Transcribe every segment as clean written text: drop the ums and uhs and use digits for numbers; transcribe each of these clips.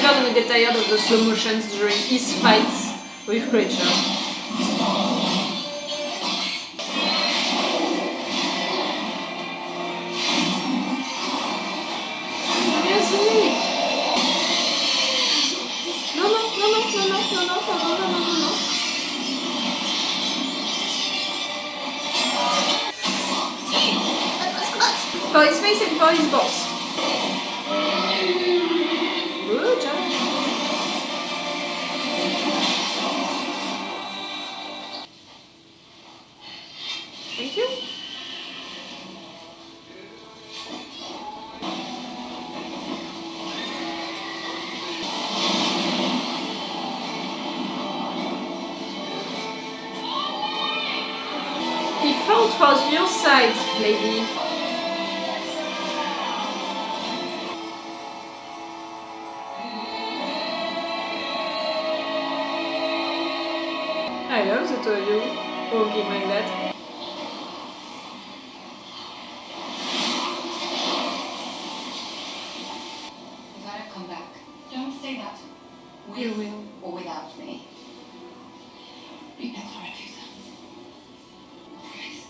never gonna get tired of the slow motions during his fights with creatures. For his face and for his boss. Good job. Thank you. He fought for your side, lady. I love the two of you walking like that. You gotta come back. Don't say that. You will. Or without me. Be better at it. Please.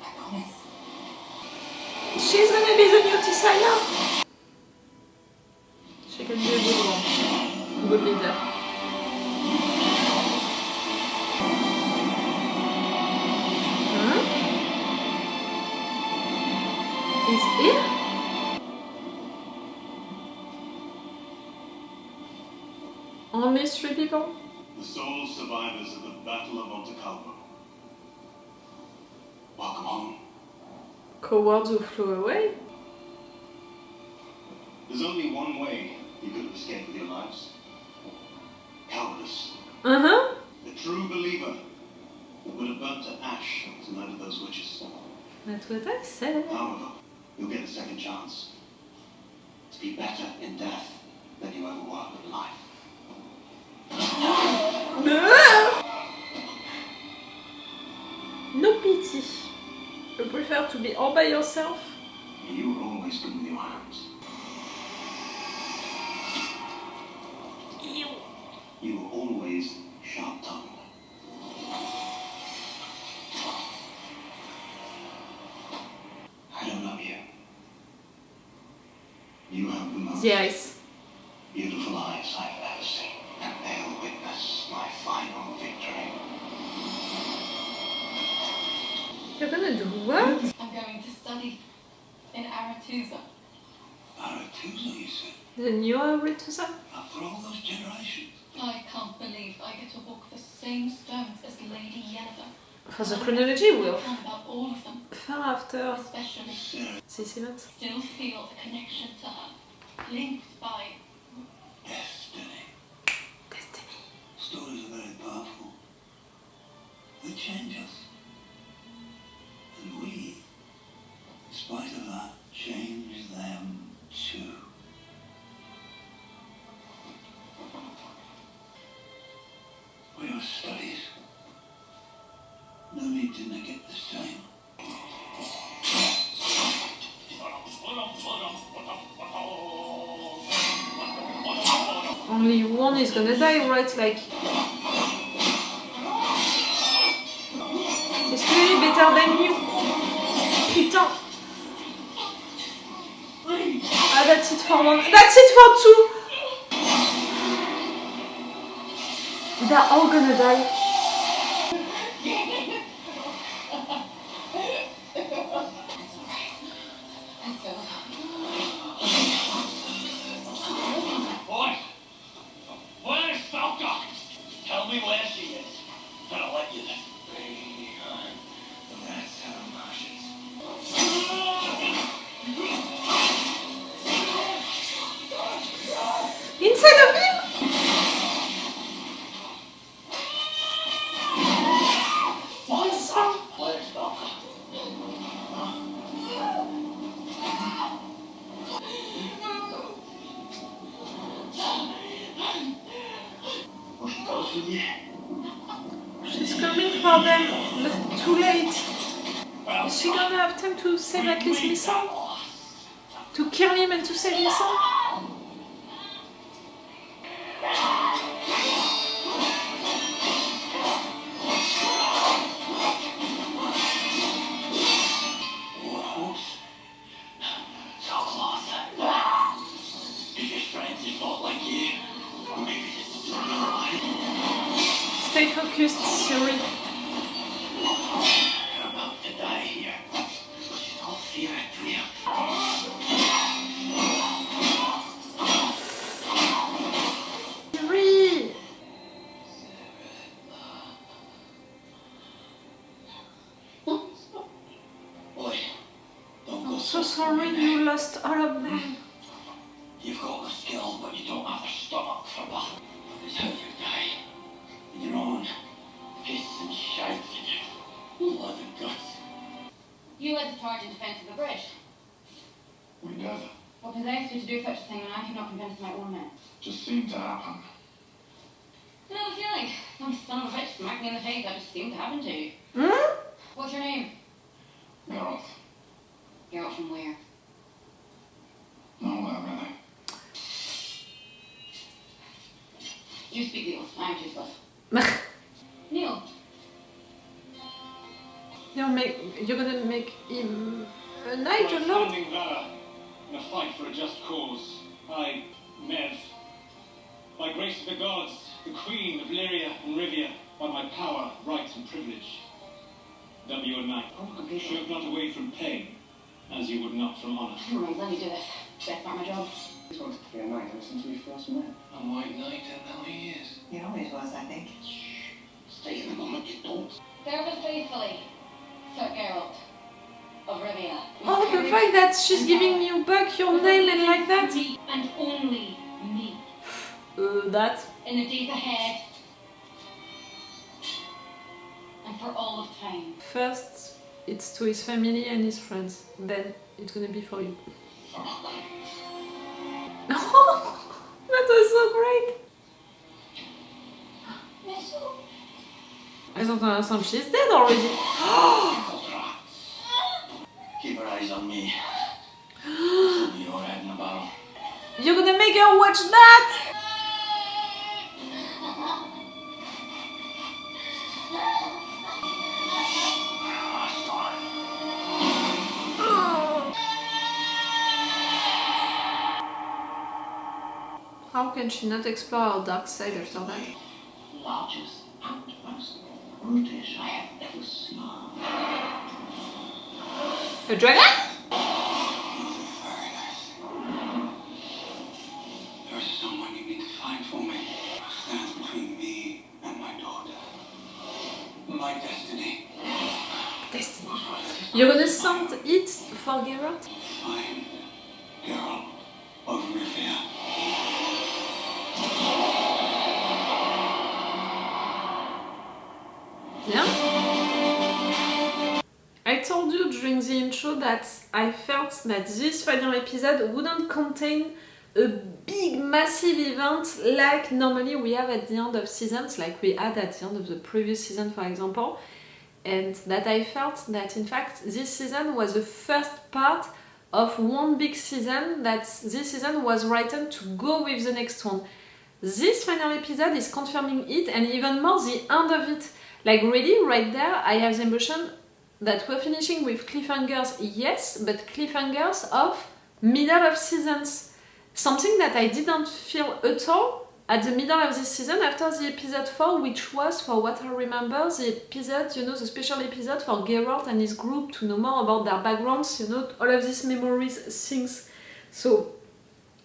I promise. She's gonna be the new Tisaya. She can be a good one. Good leader. Huh? He's here? Only 3 people? The sole survivors of the Battle of Monte Carlo. Welcome home. Cowards who flew away? There's only one way you could have escaped with your lives. Cowardice. Uh-huh. The true believer would have burnt to ash to murder those witches. That's what I said. However, you'll get a second chance to be better in death than you ever were in life. No pity. You prefer to be all by yourself? You were always good with your hands. You were always sharp-tongued. I don't love you. You have the most Yes. beautiful eyes I've ever seen, and they'll witness my final victory. You're gonna do what? I'm going to study in Aretusa. Aretusa, you said? The new Aretusa? After all those generations. I can't believe I get to walk the same stones as Lady Yennefer. For the chronology, we'll How about all of them, far after especially this event. still feel the connection to her, linked by Destiny. Destiny. Stories are very powerful. They change us. And we, in spite of that, change them too. For your studies, no need to make it the same. Only one is gonna die, right? Like... It's clearly better than you. Putain. Ah, that's it for one. That's it for 2! They're all gonna die. Boy! Where's Falca? Tell me where she is. And I'll let you live. That's how marshes. Inside of him? Where's Falca? Oh, she goes with you. She's coming for them, but too late. Is she gonna have time to save at least Missile? To kill him and to save his son? So close. If your friends had fought like you, or maybe just thrown alive. Stay focused, Ciri. You're about to die here. We should all fear it, do you? Ciri! Boy, don't go I'm so sorry you lost all of them. You've got the skill, but you don't have the stomach for battle. It's how you die. In your own fists and shouts and your blood and guts. You led the charge in defence of the bridge. We did. What possessed you to do such a thing when I could not convince my own men? Just seemed to happen. You know the feeling? Some son of a bitch smacked me in the face. That just seemed to happen to you. Hmm? What's your name? Geralt. Geralt from where? No, not really. You speak the oath. I am toothless. Neil. You're gonna make him a knight or not? Standing valor in a fight for a just cause. I, Mev, by grace of the gods, the queen of Lyria and Rivia, by my power, right and privilege. W a knight. Shirk not away from pain, as you would not from honor. Never mind, let me do this. Best part of my job. He's wanted to be a knight ever since we first met. A white knight, and now he is. He always was, I think. Stay in the moment you don't. Serve us faithfully, Sir Geralt of Rivia. Oh, the fact that she's giving you back your name and like that? Me and only me. That. In the days ahead. And for all of time. First, it's to his family and his friends. Then, it's gonna be for you. That was so great! I don't understand, she's dead already. Keep her eyes on me. She'll be your head in the battle. You're gonna make her watch that? Last one. How can she not explore our dark side after that? Largest and most brutish I have ever seen. A dragon? Very nice. There's someone you need to find for me. Stands between me and my daughter. My destiny. Destiny. You're gonna sound it for Geralt? Find Geralt of Rivia. Yeah? I told you during the intro that I felt that this final episode wouldn't contain a big massive event like normally we have at the end of seasons, like we had at the end of the previous season for example, and that I felt that in fact this season was the first part of one big season, that this season was written to go with the next one. This final episode is confirming it, and even more the end of it. Like really, right there, I have the impression that we're finishing with cliffhangers, yes, but cliffhangers of middle of seasons. Something that I didn't feel at all at the middle of this season after the episode 4, which was, for what I remember, the episode, you know, the special episode for Geralt and his group to know more about their backgrounds, you know, all of these memories, things. So,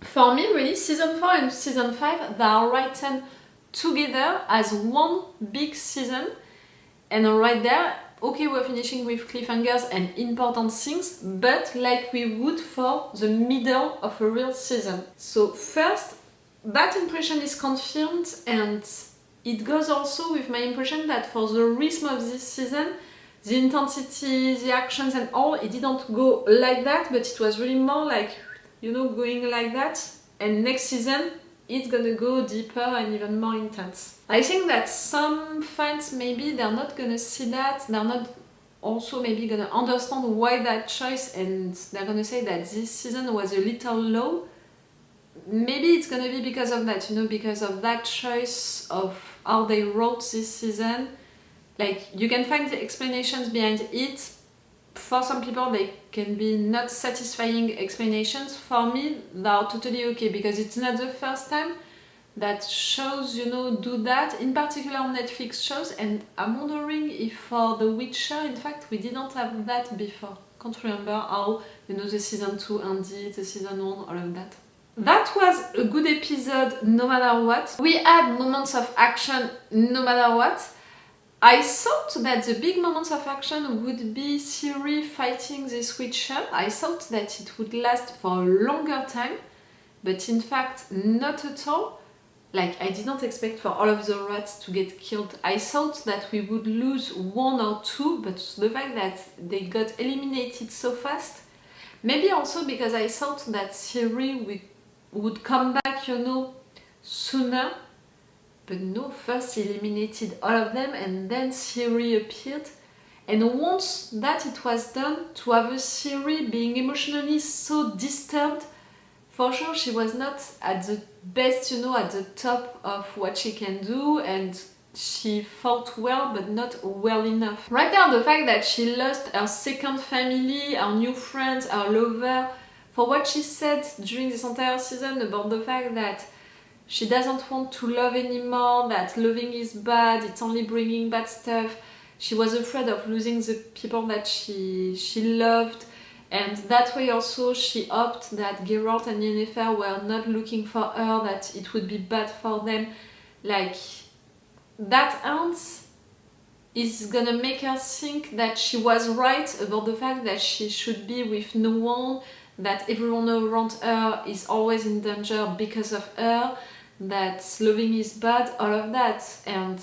for me, really, season 4 and season 5, they are written together as one big season. And right there, okay, we're finishing with cliffhangers and important things, but like we would for the middle of a real season. So first, that impression is confirmed, and it goes also with my impression that for the rhythm of this season, the intensity, the actions and all, it didn't go like that, but it was really more like, you know, going like that. And next season, it's gonna go deeper and even more intense. I think that some fans, maybe they're not gonna see that, they're not also maybe gonna understand why that choice, and they're gonna say that this season was a little low. Maybe it's gonna be because of that, because of that choice of how they wrote this season. Like, you can find the explanations behind it. For some people, they can be not satisfying explanations. For me, they are totally okay, because it's not the first time that shows, do that, in particular Netflix shows, and I'm wondering if for The Witcher, in fact, we didn't have that before. Can't remember how, the season 2 ended, the season 1, all of that. That was a good episode no matter what. We had moments of action no matter what. I thought that the big moments of action would be Ciri fighting this Witcher. I thought that it would last for a longer time, but in fact not at all. Like, I didn't expect for all of the rats to get killed. I thought that we would lose 1 or 2, but the fact that they got eliminated so fast, maybe also because I thought that Ciri would come back, sooner. But no, first he eliminated all of them and then Ciri appeared. And once that it was done, to have a Ciri being emotionally so disturbed, for sure she was not at the best, at the top of what she can do, and she fought well but not well enough. Right now, the fact that she lost her second family, her new friends, her lover, for what she said during this entire season about the fact that she doesn't want to love anymore, that loving is bad, it's only bringing bad stuff. She was afraid of losing the people that she loved, and that way also she hoped that Geralt and Yennefer were not looking for her, that it would be bad for them. Like, that aunt is gonna make her think that she was right about the fact that she should be with no one, that everyone around her is always in danger because of her, that loving is bad, all of that. And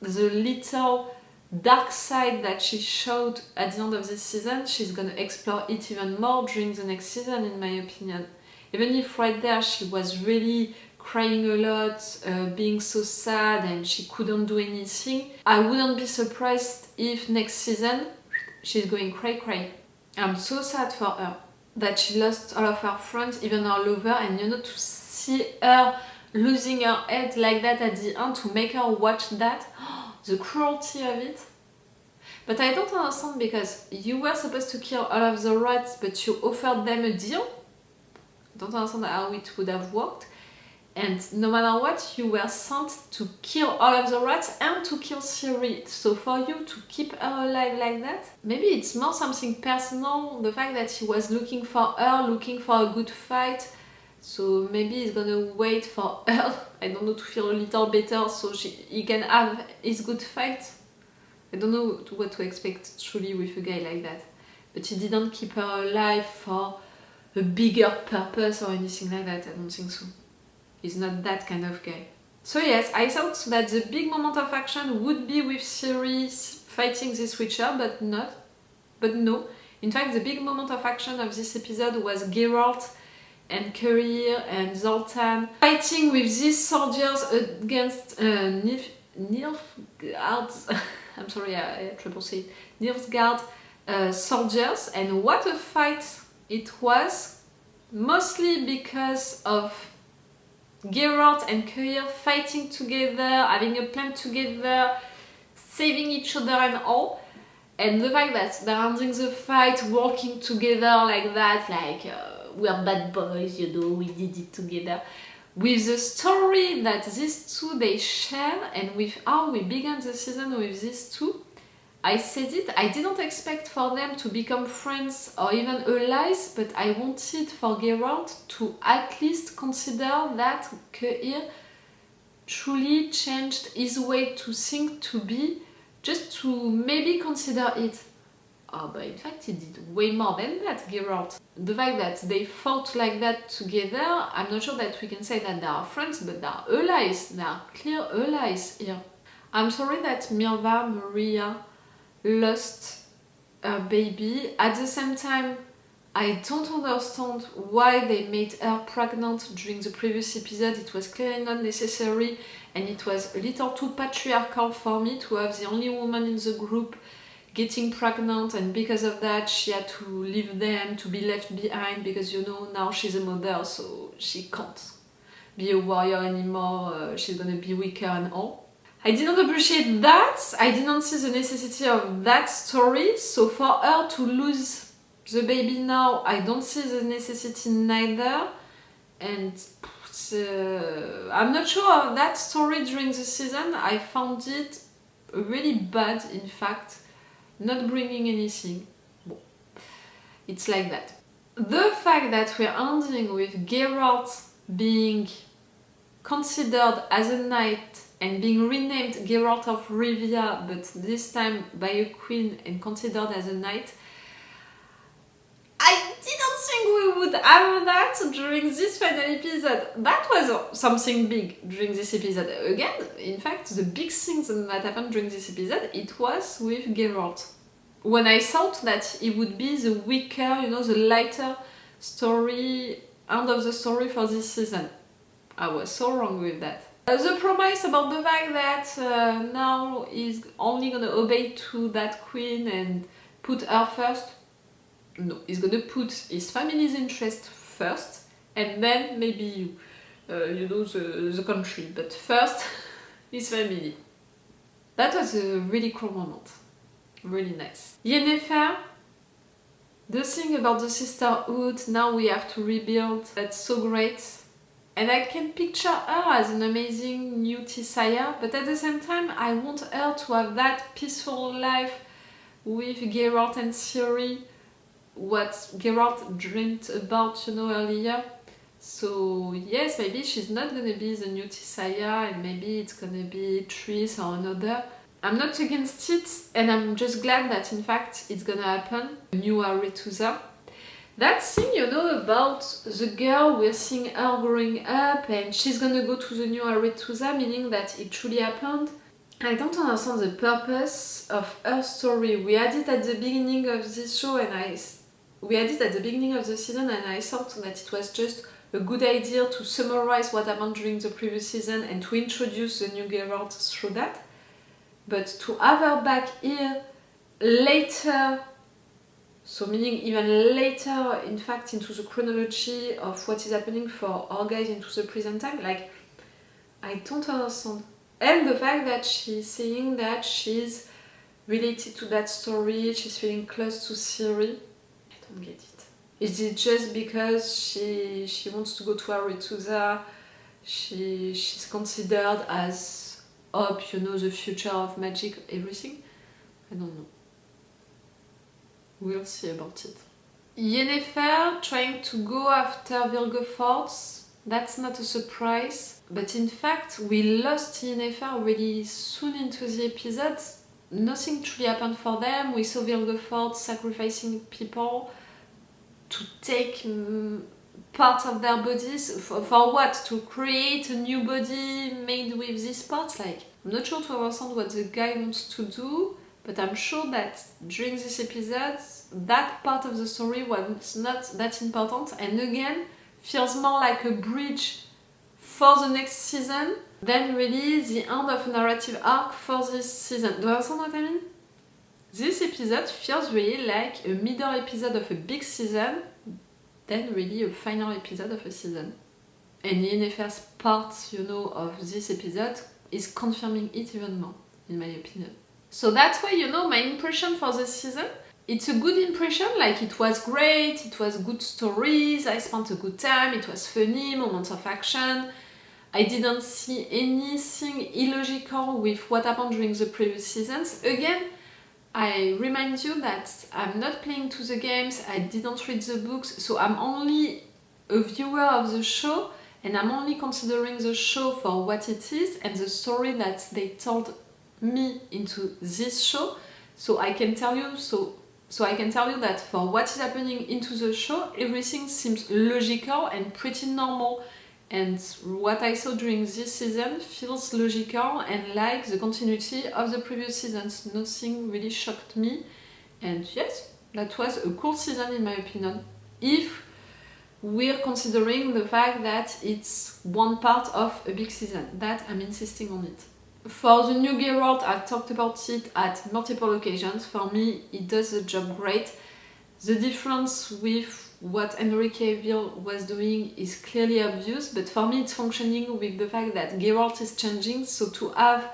the little dark side that she showed at the end of this season, she's gonna explore it even more during the next season, in my opinion. Even if right there she was really crying a lot, being so sad, and she couldn't do anything, I wouldn't be surprised if next season she's going cray. I'm so sad for her that she lost all of her friends, even her lover, and to see her losing her head like that at the end, to make her watch that, the cruelty of it. But I don't understand, because you were supposed to kill all of the rats, but you offered them a deal. I don't understand how it would have worked. And no matter what, you were sent to kill all of the rats and to kill Ciri. So for you to keep her alive like that, maybe it's more something personal, the fact that he was looking for her, looking for a good fight. So maybe he's gonna wait for her, I don't know, to feel a little better so he can have his good fight. I don't know what to expect truly with a guy like that. But he didn't keep her alive for a bigger purpose or anything like that, I don't think so. He's not that kind of guy. So yes, I thought that the big moment of action would be with Ciri fighting this Witcher, but no. In fact, the big moment of action of this episode was Geralt and Cahir and Zoltan fighting with these soldiers against Nilfgaard. I'm sorry, I triple say it. Nilfgaard soldiers, and what a fight it was, mostly because of Geralt and Cahir fighting together, having a plan together, saving each other and all. And the fact that they're ending the fight working together like that, like we're bad boys, we did it together. With the story that these two they share, and with how we began the season with these two, I said it, I didn't expect for them to become friends or even allies, but I wanted for Geralt to at least consider that Cahir truly changed his way to think, to be, just to maybe consider it. Oh, but in fact he did way more than that, Geralt. The fact that they fought like that together, I'm not sure that we can say that they are friends, but they are allies. They are clear allies here. I'm sorry that Milva, Maria, lost her baby. At the same time, I don't understand why they made her pregnant during the previous episode. It was clearly not necessary, and it was a little too patriarchal for me to have the only woman in the group getting pregnant, and because of that she had to leave them, to be left behind, because now she's a mother, so she can't be a warrior anymore, she's gonna be weaker and all. I didn't appreciate that, I didn't see the necessity of that story, so for her to lose the baby now, I don't see the necessity neither, and I'm not sure of that story during the season. I found it really bad, in fact, not bringing anything. Well, it's like that. The fact that we're ending with Geralt being considered as a knight and being renamed Geralt of Rivia, but this time by a queen and considered as a knight, I didn't think we would have that during this final episode. That was something big during this episode. Again, in fact, the big things that happened during this episode, it was with Geralt. When I thought that it would be the weaker, the lighter story, end of the story for this season. I was so wrong with that. The promise about the fact that now he's only gonna obey to that queen and put her first. No, he's gonna put his family's interest first, and then maybe the country, but first his family. That was a really cool moment, really nice. Yennefer, the thing about the sisterhood, now we have to rebuild, that's so great. And I can picture her as an amazing new Tisaya, but at the same time I want her to have that peaceful life with Geralt and Ciri, what Geralt dreamed about, earlier. So yes, maybe she's not gonna be the new Tisaya, and maybe it's gonna be Triss or another. I'm not against it, and I'm just glad that in fact it's gonna happen. New Aretusa. That thing, about the girl, we're seeing her growing up, and she's gonna go to the new Aretusa, meaning that it truly happened. I don't understand the purpose of her story. We had it at the beginning of this show, and we had it at the beginning of the season, and I thought that it was just a good idea to summarize what happened during the previous season and to introduce the new Geralt through that. But to have her back here later, so meaning even later, in fact, into the chronology of what is happening for our guys into the present time, I don't understand. And the fact that she's saying that she's related to that story, she's feeling close to Ciri, I don't get it. Is it just because she wants to go to Aretusa, she's considered as the future of magic, everything? I don't know. We'll see about it. Yennefer trying to go after Vilgefortz, that's not a surprise. But in fact, we lost Yennefer really soon into the episode. Nothing truly happened for them. We saw Vilgefortz sacrificing people to take parts of their bodies. For what? To create a new body made with these parts? I'm not sure to understand what the guy wants to do, but I'm sure that during this episode, that part of the story was not that important, and again, feels more like a bridge for the next season than really the end of a narrative arc for this season. Do you understand what I mean? This episode feels really like a middle episode of a big season than really a final episode of a season. And Yennefer's part, of this episode is confirming it even more, in my opinion. So that's why, my impression for this season, it's a good impression, it was great, it was good stories, I spent a good time, it was funny, moments of action. I didn't see anything illogical with what happened during the previous seasons. Again, I remind you that I'm not playing to the games, I didn't read the books, so I'm only a viewer of the show, and I'm only considering the show for what it is and the story that they told me into this show. So I can tell you that for what is happening into the show, everything seems logical and pretty normal. And what I saw during this season feels logical and like the continuity of the previous seasons. Nothing really shocked me. And yes, that was a cool season in my opinion. If we're considering the fact that it's one part of a big season, that I'm insisting on it. For the new Geralt, I talked about it at multiple occasions. For me, he does the job great. The difference with what Henry Cavill was doing is clearly obvious, but for me it's functioning with the fact that Geralt is changing, so to have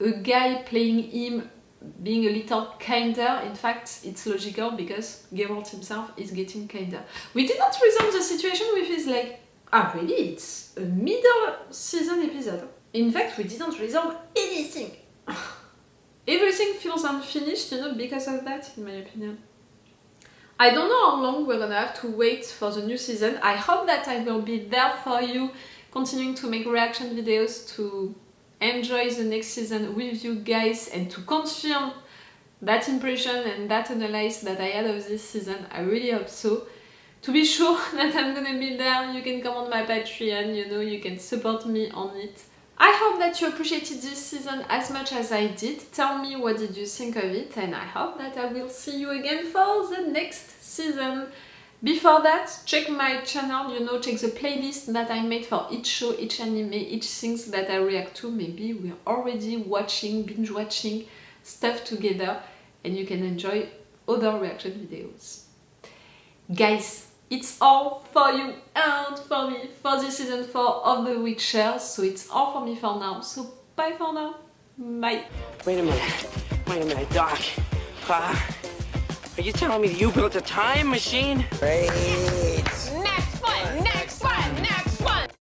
a guy playing him being a little kinder, in fact it's logical because Geralt himself is getting kinder. We did not resolve the situation with his leg. Ah really, it's a middle season episode. In fact, we didn't resolve anything. Everything feels unfinished, you know, because of that, in my opinion. I don't know how long we're gonna have to wait for the new season. I hope that I will be there for you, continuing to make reaction videos, to enjoy the next season with you guys, and to confirm that impression and that analysis that I had of this season. I really hope so. To be sure that I'm gonna be there, you can come on my Patreon, you know, you can support me on it. I hope that you appreciated this season as much as I did. Tell me what did you think of it, and I hope that I will see you again for the next season. Before that, check my channel, you know, check the playlist that I made for each show, each anime, each things that I react to. Maybe we're already watching, binge watching stuff together, and you can enjoy other reaction videos. Guys, it's all for you and for me for this season 4 of The Witcher, so it's all for me for now, so bye for now, bye. Wait a minute, Doc. Are you telling me that you built a time machine? Great.